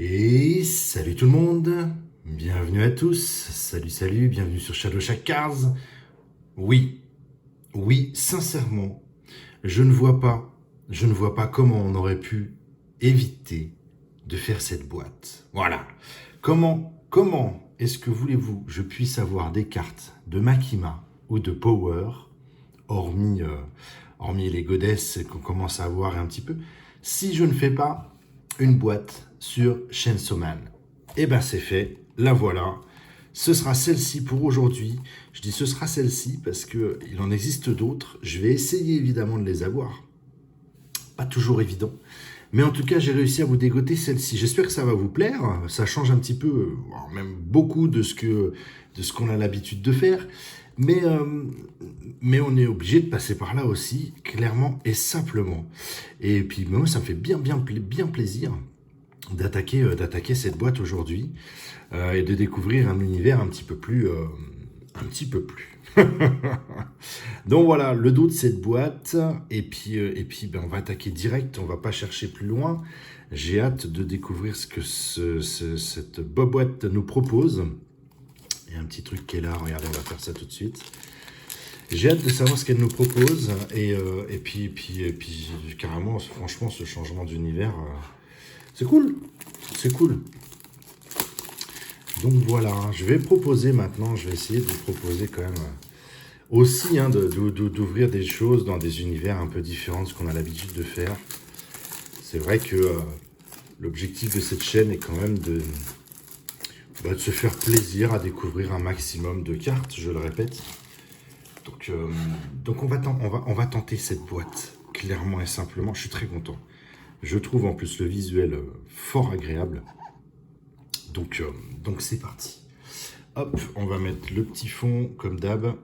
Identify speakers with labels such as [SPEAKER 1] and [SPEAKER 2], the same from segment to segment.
[SPEAKER 1] Et salut tout le monde, bienvenue à tous, salut, bienvenue sur Shadow Shack Cars. Oui, oui, sincèrement, je ne vois pas comment on aurait pu éviter de faire cette boîte. Voilà. Comment est-ce que voulez-vous je puisse avoir des cartes de Makima ou de Power, hormis, hormis les godesses qu'on commence à avoir un petit peu, si je ne fais pas une boîte sur Chainsaw Man? Eh ben c'est fait, la voilà. Ce sera celle-ci pour aujourd'hui. Je dis ce sera celle-ci parce qu'il en existe d'autres. Je vais essayer évidemment de les avoir. Pas toujours évident. Mais en tout cas, j'ai réussi à vous dégoter celle-ci. J'espère que ça va vous plaire. Ça change un petit peu, même beaucoup de ce qu'on a l'habitude de faire. Mais, euh, mais on est obligé de passer par là aussi, clairement et simplement. Et puis moi, ça me fait bien plaisir d'attaquer cette boîte aujourd'hui et de découvrir un univers un petit peu plus. Un petit peu plus. Donc voilà, le dos de cette boîte, et puis ben, on va attaquer direct, on va pas chercher plus loin. J'ai hâte de découvrir ce que cette boîte nous propose. Il y a un petit truc qui est là, regardez, on va faire ça tout de suite. J'ai hâte de savoir ce qu'elle nous propose, et puis carrément, franchement, ce changement d'univers, c'est cool, c'est cool. Donc voilà, je vais proposer maintenant, je vais essayer de vous proposer quand même aussi d'ouvrir des choses dans des univers un peu différents de ce qu'on a l'habitude de faire. C'est vrai que l'objectif de cette chaîne est quand même de se faire plaisir à découvrir un maximum de cartes, je le répète. Donc on va tenter cette boîte, clairement et simplement. Je suis très content. Je trouve en plus le visuel fort agréable. Donc c'est parti. Hop, on va mettre le petit fond comme d'hab.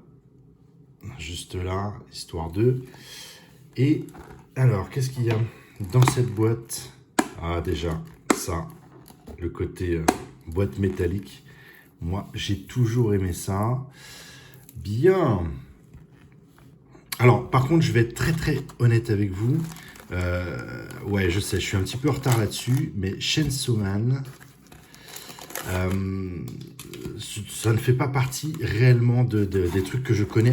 [SPEAKER 1] Juste là, histoire de. Et alors, qu'est-ce qu'il y a dans cette boîte? Ah, déjà, ça, le côté boîte métallique. Moi, j'ai toujours aimé ça. Bien. Alors, par contre, je vais être très honnête avec vous. Ouais, je sais, je suis un petit peu en retard là-dessus, mais Chainsaw Man, ça ne fait pas partie réellement des trucs que je connais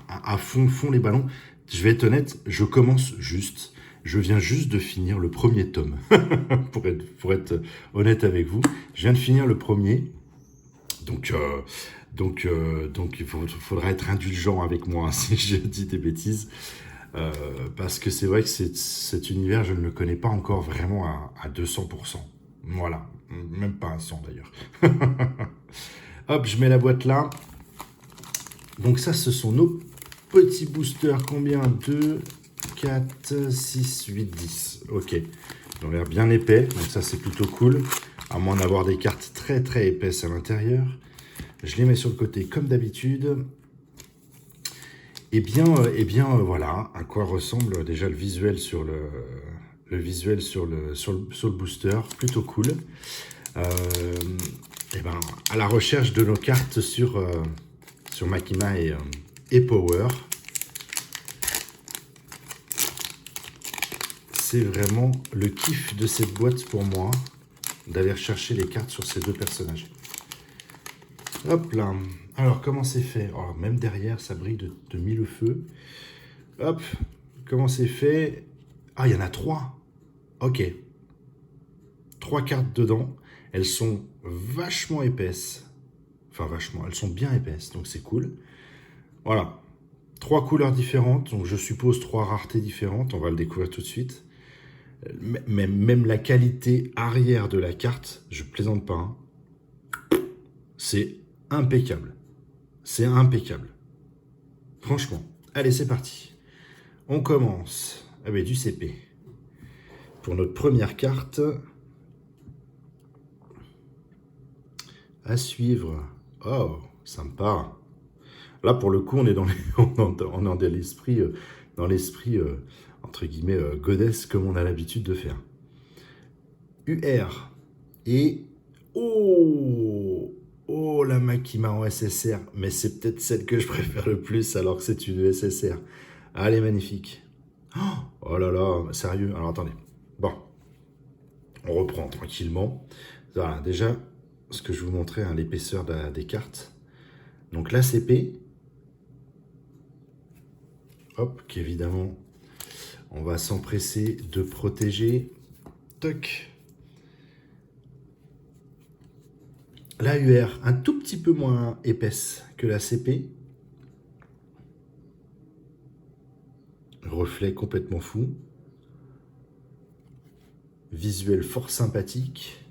[SPEAKER 1] à fond les ballons. Je vais être honnête, je commence juste. Je viens juste de finir le premier tome. pour être honnête avec vous, je viens de finir le premier. Donc, faudra être indulgent avec moi si je dis des bêtises. Parce que c'est vrai que cet univers, je ne le connais pas encore vraiment à 200%. Voilà, même pas à 100 d'ailleurs. Hop, je mets la boîte là. Donc ça, ce sont nos petits boosters. Combien? 2, 4, 6, 8, 10. Ok, ils ont l'air bien épais, donc ça c'est plutôt cool. À moins d'avoir des cartes très épaisses à l'intérieur. Je les mets sur le côté comme d'habitude. Voilà à quoi ressemble déjà le visuel sur le booster, plutôt cool. Et ben, à la recherche de nos cartes sur Makima et Power. C'est vraiment le kiff de cette boîte pour moi, d'aller chercher les cartes sur ces deux personnages. Hop là. Alors, comment c'est fait? Oh, même derrière, ça brille de mille feux. Hop. Comment c'est fait? Ah, il y en a 3. Ok. 3 cartes dedans. Elles sont vachement épaisses. Enfin, vachement. Elles sont bien épaisses, donc c'est cool. Voilà. 3 couleurs différentes, donc je suppose 3 raretés différentes. On va le découvrir tout de suite. Même la qualité arrière de la carte, je plaisante pas, hein. C'est impeccable. C'est impeccable. Franchement. Allez, c'est parti. On commence avec du CP. Pour notre première carte, à suivre. Oh, sympa. Là, pour le coup, on est dans l'esprit, entre guillemets, goddess, comme on a l'habitude de faire. UR. Et... Oh, la Makima en SSR. Mais c'est peut-être celle que je préfère le plus, alors que c'est une SSR. Elle est magnifique. Oh là là, sérieux. Alors, attendez. Bon. On reprend tranquillement. Voilà, déjà, ce que je vous montrais, hein, l'épaisseur des cartes. Donc l'ACP, hop, qu'évidemment, on va s'empresser de protéger. Toc. L'AUR, un tout petit peu moins épaisse que l'ACP. Reflet complètement fou. Visuel fort sympathique.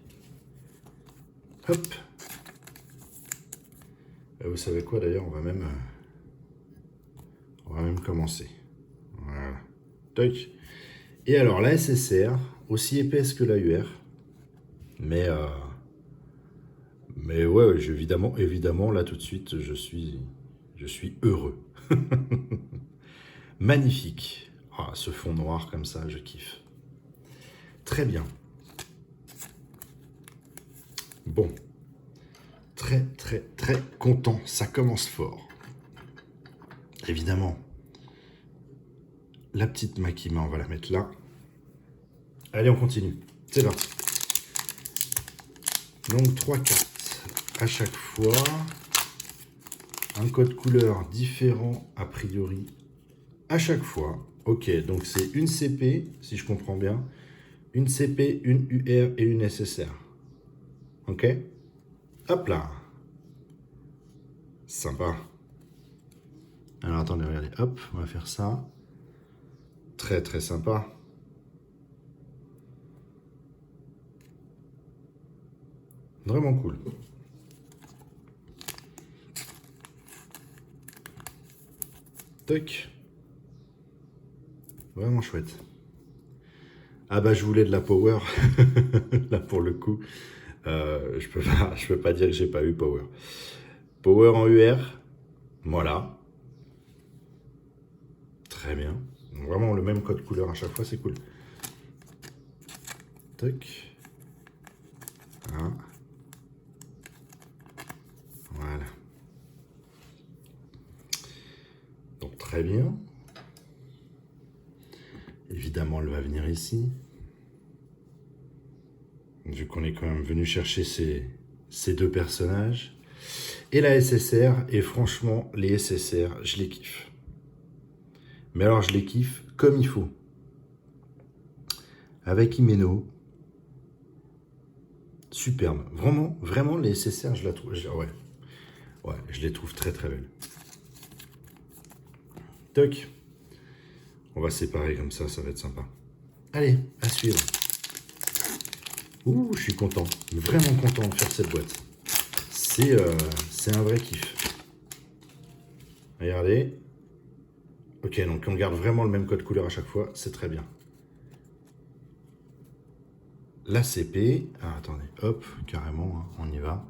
[SPEAKER 1] Hop. Et vous savez quoi d'ailleurs, on va même commencer. Voilà. Toc. Et alors la SSR, aussi épaisse que l'AUR. Mais ouais, évidemment, là tout de suite, je suis heureux. Magnifique. Ah, ce fond noir comme ça, je kiffe. Très bien. Bon. Très, très, très content. Ça commence fort. Évidemment. La petite Makima, on va la mettre là. Allez, on continue. C'est parti. Donc, 3 cartes à chaque fois. Un code couleur différent, a priori, à chaque fois. Ok, donc c'est une CP, si je comprends bien. Une CP, une UR et une SSR. Ok? Hop là. Sympa. Alors attendez, regardez. Hop, on va faire ça. Très très sympa. Vraiment cool. Toc. Vraiment chouette. Ah bah je voulais de la power. Là pour le coup. Je peux pas dire que j'ai pas eu power. Power en UR. Voilà. Très bien. Vraiment le même code couleur à chaque fois, c'est cool. Toc. Ah. Voilà. Donc très bien. Évidemment, elle va venir ici. Vu qu'on est quand même venu chercher ces deux personnages. Et la SSR, et franchement, les SSR, je les kiffe. Mais alors, je les kiffe comme il faut. Avec Himeno. Superbe. Vraiment, vraiment, les SSR, je la trouve... Ouais, je les trouve très, très belles. Toc. On va séparer comme ça va être sympa. Allez, à suivre. Ouh, je suis content. Vraiment content de faire cette boîte. C'est un vrai kiff. Regardez. Ok, donc on garde vraiment le même code couleur à chaque fois. C'est très bien. L'ACP. Ah, attendez. Hop, carrément, hein, on y va.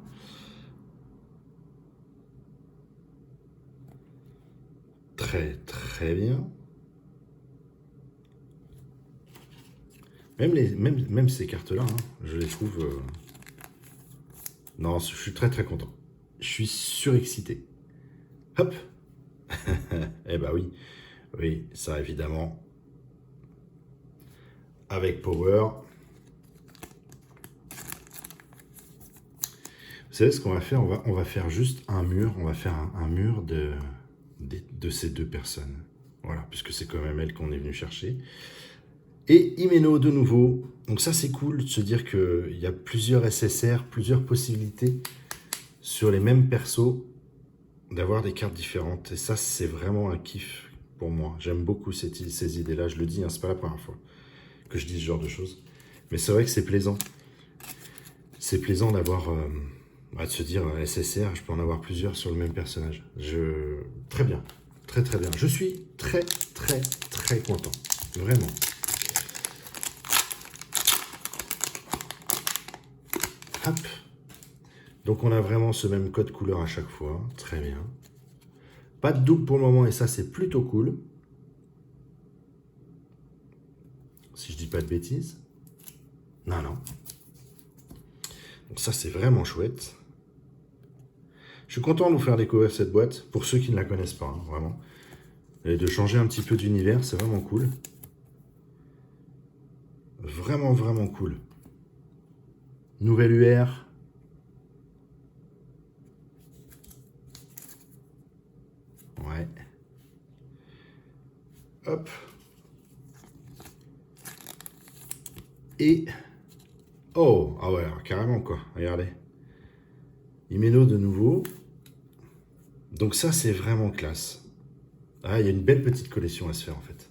[SPEAKER 1] Très, très bien. Même ces cartes-là, hein, je les trouve... Non, je suis très, très content. Je suis surexcité. Hop. Eh ben oui. Oui, ça évidemment. Avec Power. Vous savez ce qu'on va faire, on va faire juste un mur. On va faire un mur de ces deux personnes. Voilà, puisque c'est quand même elle qu'on est venu chercher. Et Himeno de nouveau. Donc ça, c'est cool de se dire qu'il y a plusieurs SSR, plusieurs possibilités sur les mêmes persos d'avoir des cartes différentes. Et ça, c'est vraiment un kiff pour moi. J'aime beaucoup ces idées-là. Je le dis, hein, c'est pas la première fois que je dis ce genre de choses. Mais c'est vrai que c'est plaisant. C'est plaisant d'avoir... de se dire SSR, je peux en avoir plusieurs sur le même personnage. Très bien. Très très bien. Je suis très très très content. Vraiment. Hop. Donc on a vraiment ce même code couleur à chaque fois. Très bien. Pas de double pour le moment et ça c'est plutôt cool. Si je dis pas de bêtises. Non, non. Donc ça c'est vraiment chouette. Je suis content de vous faire découvrir cette boîte, pour ceux qui ne la connaissent pas, hein, vraiment. Et de changer un petit peu d'univers, c'est vraiment cool. Vraiment, vraiment cool. Nouvelle UR. Ouais. Hop. Et... Oh, ah ouais, carrément quoi, regardez. Himeno de nouveau. Donc ça, c'est vraiment classe. Ah, il y a une belle petite collection à se faire en fait.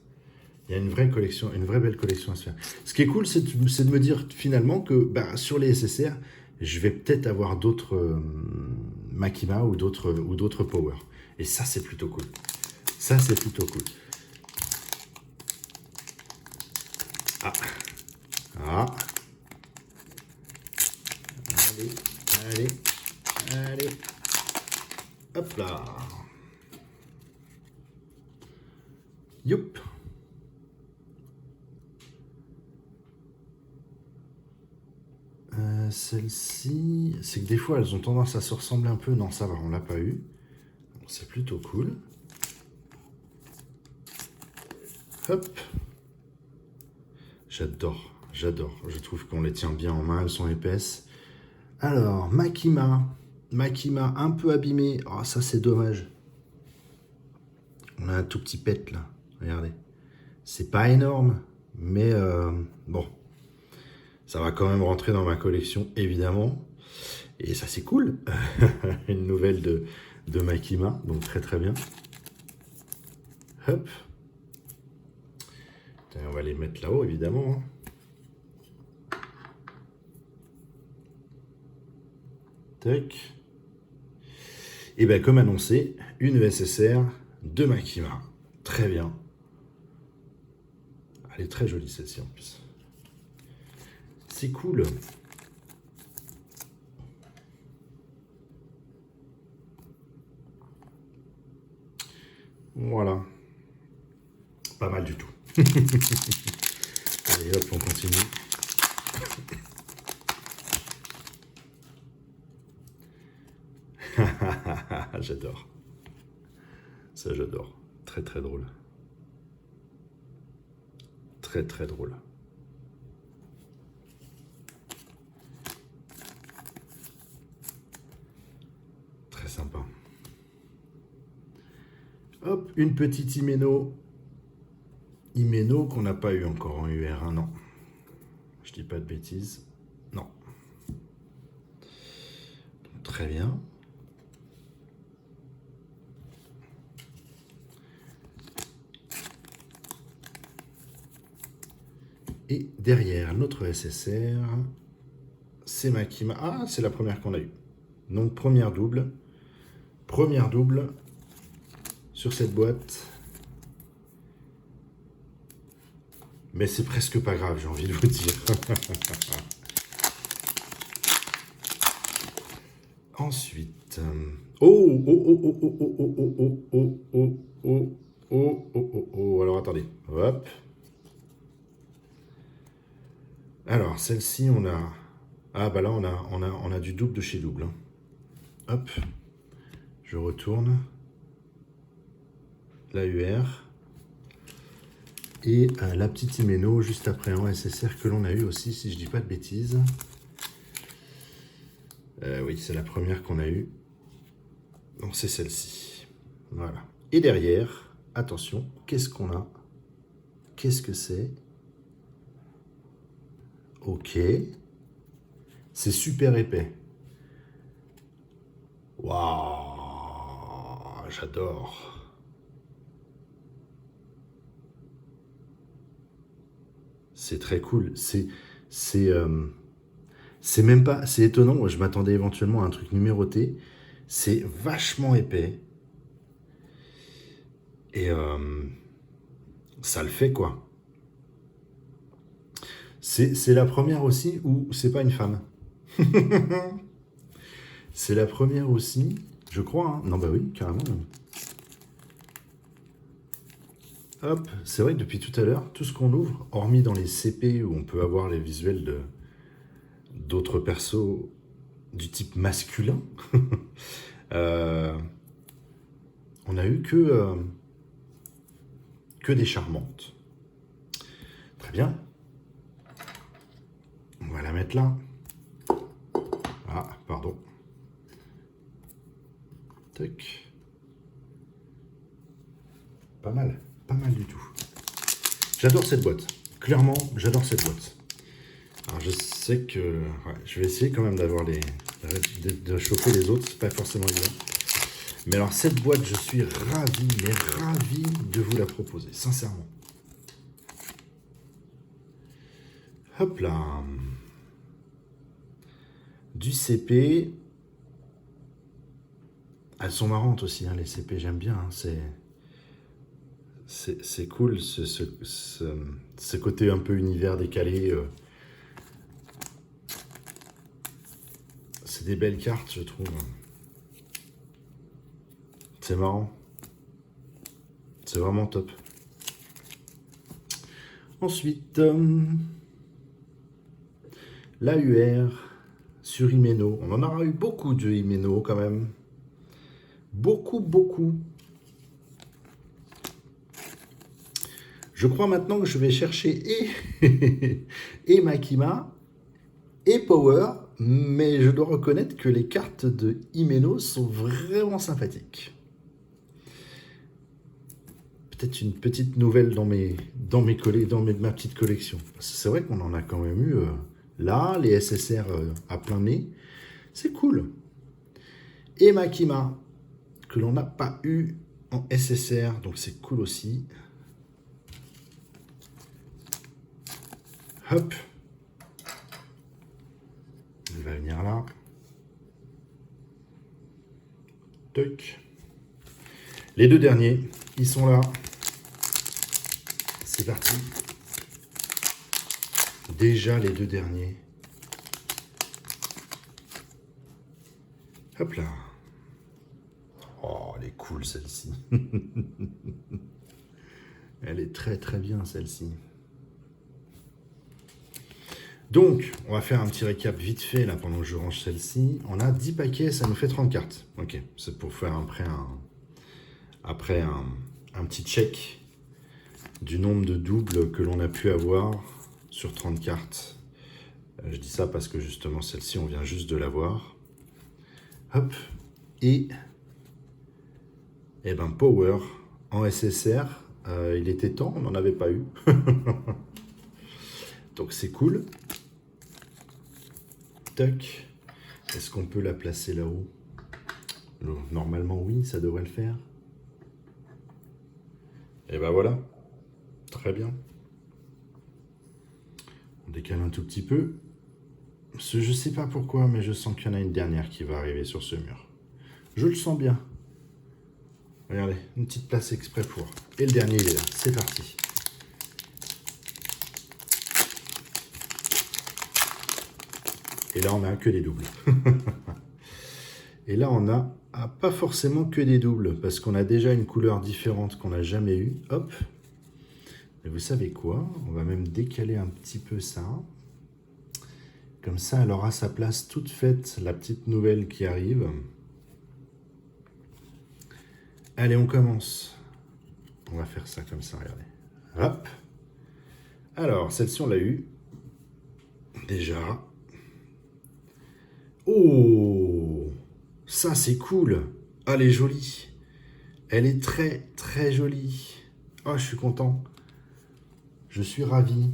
[SPEAKER 1] Il y a une vraie collection, une vraie belle collection à se faire. Ce qui est cool, c'est de me dire finalement que bah, sur les SSR, je vais peut-être avoir d'autres Makima ou d'autres Power. Et ça, c'est plutôt cool. Ça, c'est plutôt cool. Ah. Ah. Allez, allez, allez. Hop là. Youp. Celle-ci, c'est que des fois elles ont tendance à se ressembler un peu. Non, ça va, on l'a pas eu. C'est plutôt cool. Hop. J'adore, j'adore. Je trouve qu'on les tient bien en main, elles sont épaisses. Alors, Makima. Makima un peu abîmé. Oh, ça c'est dommage. On a un tout petit pet là. Regardez. C'est pas énorme, mais bon. Ça va quand même rentrer dans ma collection, évidemment. Et ça, c'est cool. Une nouvelle de Makima, donc très très bien. Hop. On va les mettre là-haut, évidemment. Tac. Et bien, comme annoncé, une ESSR de Makima. Très bien. Elle est très jolie, celle-ci, en plus. C'est cool. Voilà. Pas mal du tout. Allez, hop, on continue. J'adore. Ça, j'adore. Très, très drôle. Très, très drôle. Très sympa. Hop, une petite Himeno. Himeno qu'on n'a pas eu encore en UR1, non. Je dis pas de bêtises. Non. Très bien. Et derrière notre SSR, c'est Makima. Ah, c'est la première qu'on a eue. Donc première double. Première double sur cette boîte. Mais c'est presque pas grave, j'ai envie de vous dire. Ensuite. Oh, oh, oh, oh, oh, oh, oh, oh, oh, oh, oh, oh, oh, oh, oh. Alors attendez. Hop. Alors, celle-ci, on a... Ah, bah là, on a du double de chez double. Hop. Je retourne. La UR. Et la petite Himeno juste après en SSR que l'on a eu aussi, si je dis pas de bêtises. Oui, c'est la première qu'on a eue. Donc c'est celle-ci. Voilà. Et derrière, attention, qu'est-ce qu'on a? Qu'est-ce que c'est? Ok. C'est super épais. Waouh, j'adore. C'est très cool. C'est même pas... C'est étonnant. Je m'attendais éventuellement à un truc numéroté. C'est vachement épais. Et ça le fait, quoi. C'est la première aussi où c'est pas une femme. C'est la première aussi, je crois. Hein. Non, bah oui, carrément. Hop, c'est vrai que depuis tout à l'heure, tout ce qu'on ouvre, hormis dans les CP où on peut avoir les visuels d'autres persos du type masculin, on a eu que des charmantes. Très bien. On va la mettre là. Ah, pardon. Tac. Pas mal du tout. J'adore cette boîte. Clairement, j'adore cette boîte. Alors je sais que je vais essayer quand même d'avoir de choper les autres, c'est pas forcément évident. Mais alors cette boîte, je suis ravi, mais ravi de vous la proposer, sincèrement. Hop là. Du CP. Elles sont marrantes aussi, hein, les CP, j'aime bien. Hein, c'est cool, ce côté un peu univers décalé. C'est des belles cartes, je trouve. C'est marrant. C'est vraiment top. Ensuite, l'AUR sur Himeno. On en aura eu beaucoup de Himeno quand même. Beaucoup. Je crois maintenant que je vais chercher et Makima et Power, mais je dois reconnaître que les cartes de Himeno sont vraiment sympathiques. Peut-être une petite nouvelle dans ma petite collection. C'est vrai qu'on en a quand même eu là, les SSR à plein nez. C'est cool. Et Makima, que l'on n'a pas eu en SSR, donc c'est cool aussi. Hop. Elle va venir là. Toc. Les deux derniers, ils sont là. C'est parti. Déjà les deux derniers. Hop là. Oh, elle est cool celle-ci. Elle est très bien celle-ci. Donc, on va faire un petit récap vite fait là pendant que je range celle-ci. On a 10 paquets, ça nous fait 30 cartes. Ok, c'est pour faire après un petit check du nombre de doubles que l'on a pu avoir sur 30 cartes. Je dis ça parce que justement celle-ci, on vient juste de l'avoir. Hop, et ben Power en SSR, il était temps, on n'en avait pas eu. Donc c'est cool. Tac. Est-ce qu'on peut la placer là-haut? Normalement oui, ça devrait le faire. Et ben voilà. Très bien. On décale un tout petit peu. Je ne sais pas pourquoi, mais je sens qu'il y en a une dernière qui va arriver sur ce mur. Je le sens bien. Regardez, une petite place exprès pour. Et le dernier, il est là. C'est parti. Et là, on n'a que des doubles. Et là, on a pas forcément que des doubles, parce qu'on a déjà une couleur différente qu'on n'a jamais eue. Hop. Et vous savez quoi? On va même décaler un petit peu ça. Comme ça, elle aura sa place toute faite, la petite nouvelle qui arrive. Allez, on commence. On va faire ça comme ça, regardez. Hop. Alors, celle-ci, on l'a eu. Déjà. Oh, ça, c'est cool. Ah, elle est jolie. Elle est très jolie. Oh, je suis content. Je suis ravi.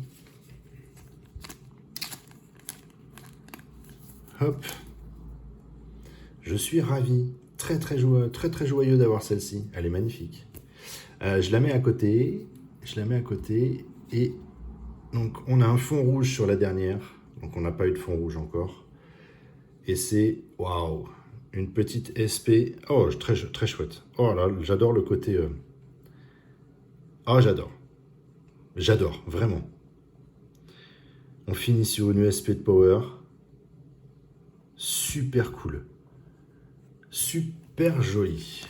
[SPEAKER 1] Hop. Je suis ravi. Très joyeux d'avoir celle-ci. Elle est magnifique. Je la mets à côté. Et donc, on a un fond rouge sur la dernière. Donc, on n'a pas eu de fond rouge encore. Et c'est, waouh, une petite SP. Oh, très chouette. Oh là, j'adore le côté... Oh, j'adore, vraiment. On finit sur une USP de Power. Super cool. Super joli.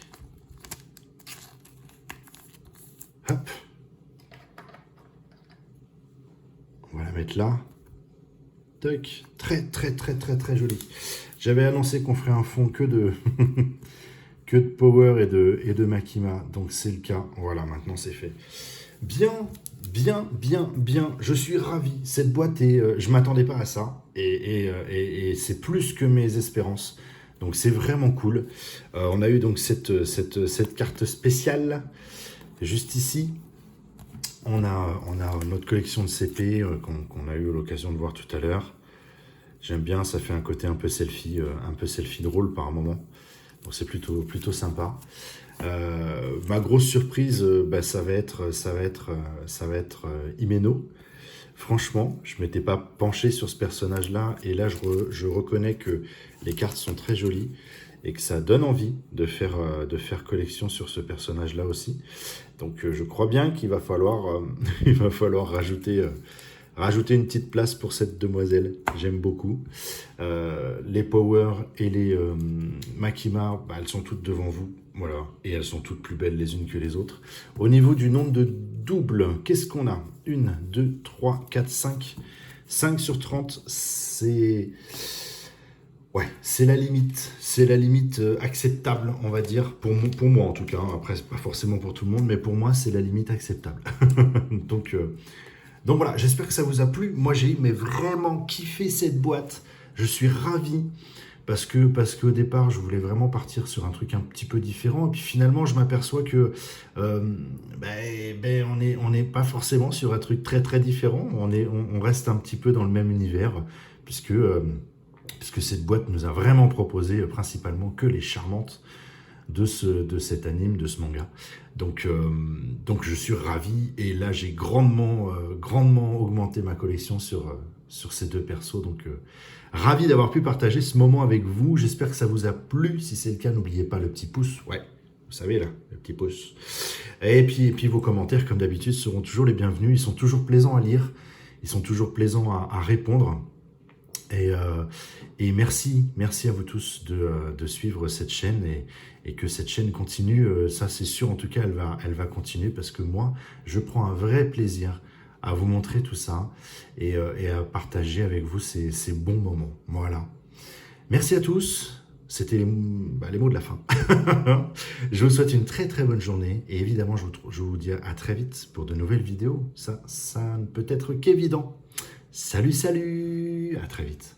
[SPEAKER 1] Hop. On va la mettre là. Toc. Très joli. J'avais annoncé qu'on ferait un fond que de que de Power et de Makima. Donc c'est le cas. Voilà, maintenant c'est fait. Bien. Bien. Je suis ravi. Cette boîte je m'attendais pas à ça et c'est plus que mes espérances. Donc c'est vraiment cool. On a eu donc cette carte spéciale juste ici. On a notre collection de CP qu'on a eu l'occasion de voir tout à l'heure. J'aime bien, ça fait un côté un peu selfie drôle par moment. Donc c'est plutôt sympa. Ma grosse surprise, ça va être Himeno. Franchement, je m'étais pas penché sur ce personnage-là, et là je reconnais que les cartes sont très jolies et que ça donne envie de faire collection sur ce personnage-là aussi. Donc je crois bien qu'il va falloir, il va falloir rajouter une petite place pour cette demoiselle. J'aime beaucoup. Les Power et les Makima, elles sont toutes devant vous. Voilà. Et elles sont toutes plus belles les unes que les autres. Au niveau du nombre de doubles, qu'est-ce qu'on a? 1, 2, 3, 4, 5. 5 sur 30, c'est... Ouais, c'est la limite. C'est la limite acceptable, on va dire. Pour moi, en tout cas. Après, c'est pas forcément pour tout le monde, mais pour moi, c'est la limite acceptable. Donc voilà, j'espère que ça vous a plu. Moi, j'ai vraiment kiffé cette boîte. Je suis ravi parce qu'au départ, je voulais vraiment partir sur un truc un petit peu différent. Et puis finalement, je m'aperçois que on n'est pas forcément sur un truc très très différent. On reste un petit peu dans le même univers puisque cette boîte nous a vraiment proposé principalement que les charmantes de cet anime, de ce manga. Donc je suis ravi, et là j'ai grandement augmenté ma collection sur ces deux persos. Donc ravi d'avoir pu partager ce moment avec vous. J'espère que ça vous a plu. Si c'est le cas, n'oubliez pas le petit pouce. Ouais, vous savez là, le petit pouce. Et puis vos commentaires, comme d'habitude, seront toujours les bienvenus. Ils sont toujours plaisants à lire. Ils sont toujours plaisants à répondre. Et merci à vous tous de suivre cette chaîne, et que cette chaîne continue. Ça c'est sûr, en tout cas elle va continuer, parce que moi je prends un vrai plaisir à vous montrer tout ça et à partager avec vous ces bons moments. Voilà. Merci à tous. C'était les mots de la fin. Je vous souhaite une très très bonne journée, et évidemment je vous dis à très vite pour de nouvelles vidéos. Ça ne peut être qu'évident. Salut, à très vite.